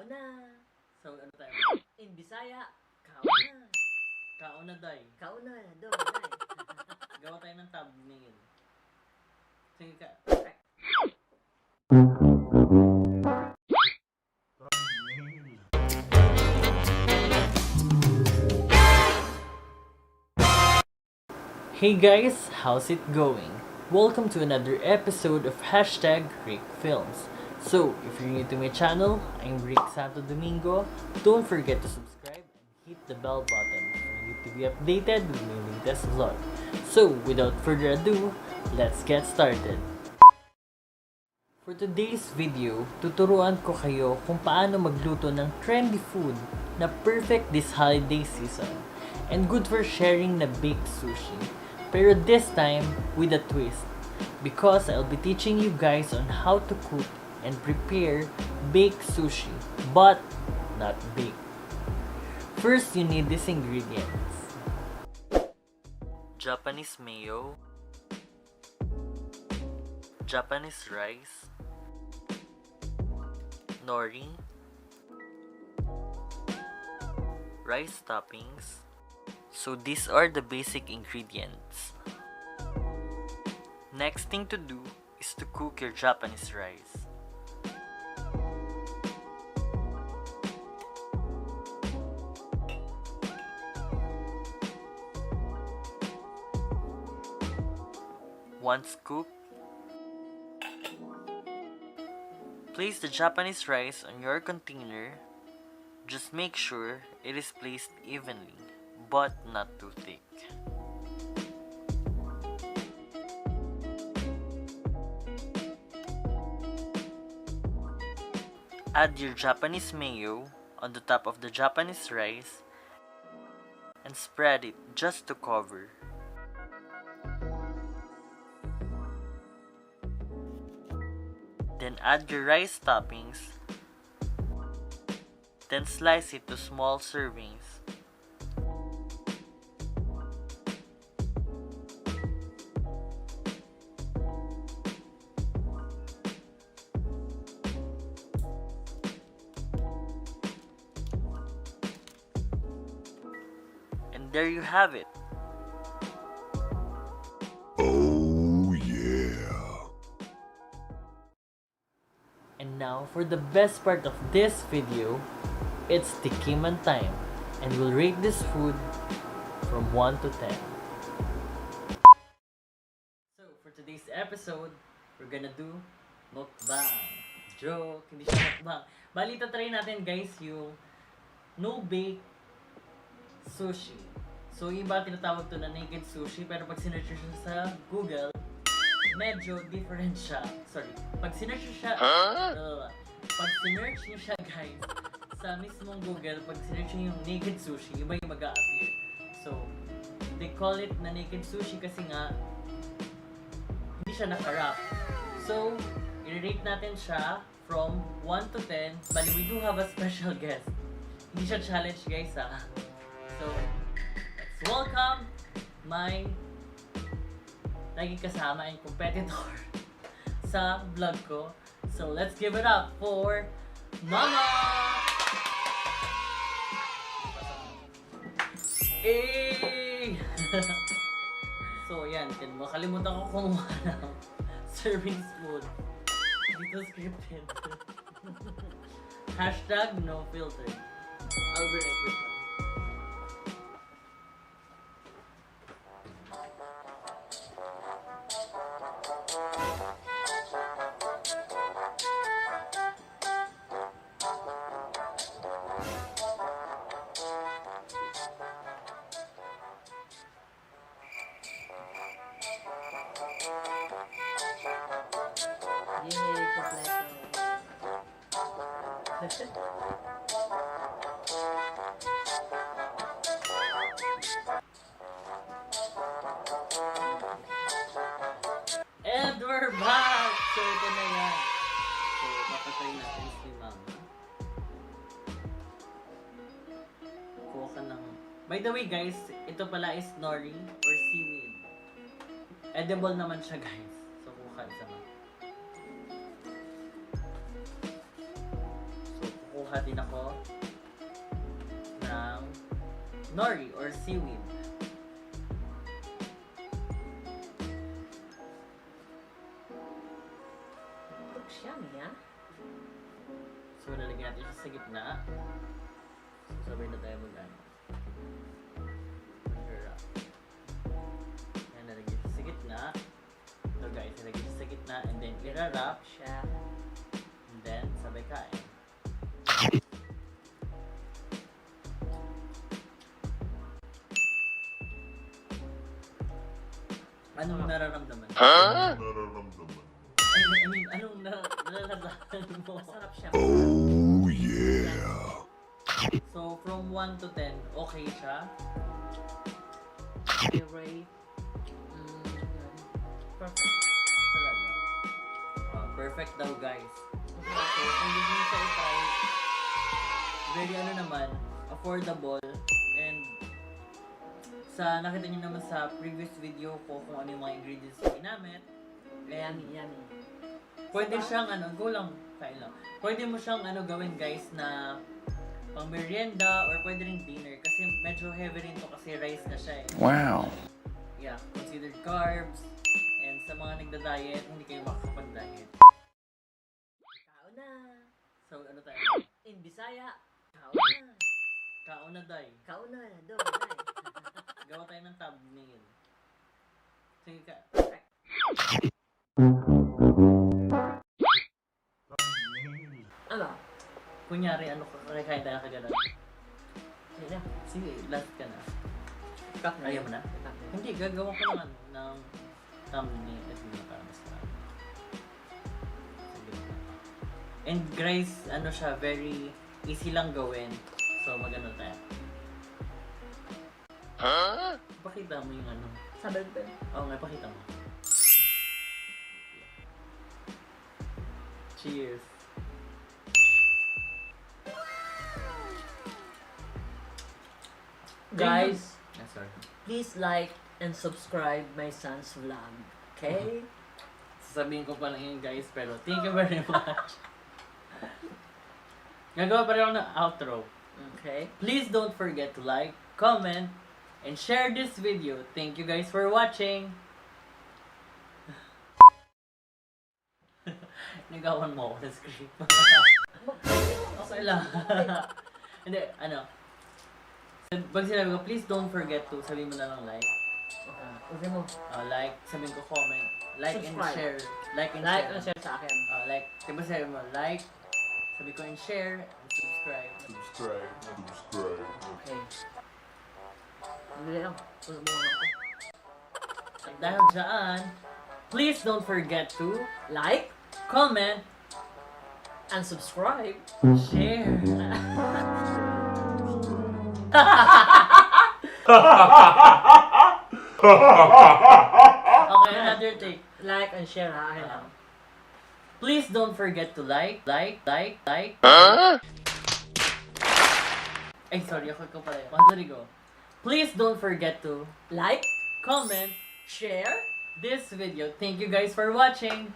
Kaon na. So, ano tayo? In Bisaya, kaon na. Kaon na, day. Kaon na, do, day. Gawa tayo ng thumbnail. Sige ka. Perfect. Hey guys, how's it going? Welcome to another episode of Hashtag Rick Films. So, if you're new to my channel, I'm Rick Santo Domingo. Don't forget to subscribe and hit the bell button for you to be updated with my latest vlog. So, without further ado, let's get started. For today's video, tuturuan ko kayo kung paano magluto ng trendy food na perfect this holiday season and good for sharing na baked sushi. Pero this time, with a twist, because I'll be teaching you guys on how to cook and prepare baked sushi, but not baked. First, you need these ingredients: Japanese mayo, Japanese rice, nori, rice toppings. So these are the basic ingredients. Next thing to do is to cook your Japanese rice. Once cooked, place the Japanese rice on your container. Just make sure it is placed evenly, but not too thick. Add your Japanese mayo on the top of the Japanese rice and spread it just to cover. Then add your rice toppings. Then slice it to small servings. And there you have it. Oh yeah. And now for the best part of this video, it's tikiman time, and we'll rate this food from 1 to 10. So for today's episode, we're gonna do mukbang. Joke, hindi siya mukbang. Bali, try natin guys yung no bake sushi. So yung iba tinatawag to na naked sushi, pero pag sinearch nyo siya sa Google, medyo different siya. Sorry. Pag sinearch nyo siya, pag sinearch nyo siya guys, sa mismong Google, pag sinearch nyo yung naked sushi, iba yung mag-a-appear. So, they call it na naked sushi kasi nga, hindi siya naka-wrap. So, i-rate natin siya from 1 to 10. Bali, we do have a special guest. Hindi siya challenge guys ha. So, let's welcome my laging kasama and competitor sa vlog ko. So, let's give it up for Mama! Hey! So, yan. Makalimutan ko kumuha ng serving spoon. Dito scripted. Hashtag no filter. I'll be right with you. Yay, kompleto. And we're back! So, ito na yan. So, papatay natin si Mama. Kuha ka ng... By the way guys, ito pala is nori or seaweed. Edible naman siya guys. So, kuha ka isa man. So, kukuha Kumuha din ako ng nori or seaweed. Looks yummy, ha? So, lalagyan natin siya sa gitna. So, sabay na tayo mag-ano. Mag-wrap. Ayan, lalagyan siya sa gitna. So guys, lalagyan siya sa gitna and then i-wrap Siya. and then sabay kain. Anong nararamdaman? Anong nalalasahan mo? Masarap siya. Oh yeah. So, from 1 to 10, okay siya? I rate. Perfect. Talaga. Perfect daw, guys. Masarap So, siya. kung gusto nyo siya itry, very ano naman, affordable, and sa nakita nyo naman sa previous video ko kung ano yung mga ingredients na ginamit, and Yummy, yummy. pwede siyang ano, go lang, kain lang. Pwede mo siyang ano gawin guys na pang merienda or pwede rin dinner kasi medyo heavy rin to kasi rice na siya eh. Wow. Yeah, considered carbs, and sa mga nagda-diet, hindi kayo makakapag-diet. Kao na. So, ano tayo? In Bisaya, kao na. Kaon na day. Kao na. Dong, day. Gawa tayo ng thumbnail. Sige ka. Perfect. Ano? Kunyari, ano, kakain tayo kagano'n. Sige na. Sige, last ka na. Cut na. Ayaw mo na? Cut na. Hindi, gagawa ko ng ano, ng thumbnail. Ito na para mas na. Sige. And guys, ano siya, very easy lang gawin. So, magano tayo. Huh? Pakita mo yung ano. Sabay ba? Oo nga, pakita mo. Cheers. Guys, Sorry. please like and subscribe my son's vlog. Okay? Sasabihin ko pa lang yun guys, pero thank you very much. Gagawa pa rin ako ng outro. Okay. Please don't forget to like, comment, and share this video. Thank you guys for watching. Nagawan mo ako sa script. Okay lang. Hindi, ano. Pag sinabi ko, please don't forget to, sabihin mo na lang like. Okay mo. Like, sabihin ko comment. Like and Subscribe. share. Like and Like share. and share sa akin. Like, diba sabi mo, like, sabi ko and share, and subscribe. Subscribe. Okay. Hindi lang. Puso mo ako. At dahil dyan, please don't forget to Like comment, and subscribe. share. Okay, another take. Like and share ha. Akin lang. Please don't forget to like. Huh? Ay, sorry, ako pala yun. Sorry, go. Please don't forget to Like, comment share. this video. Thank you guys for watching.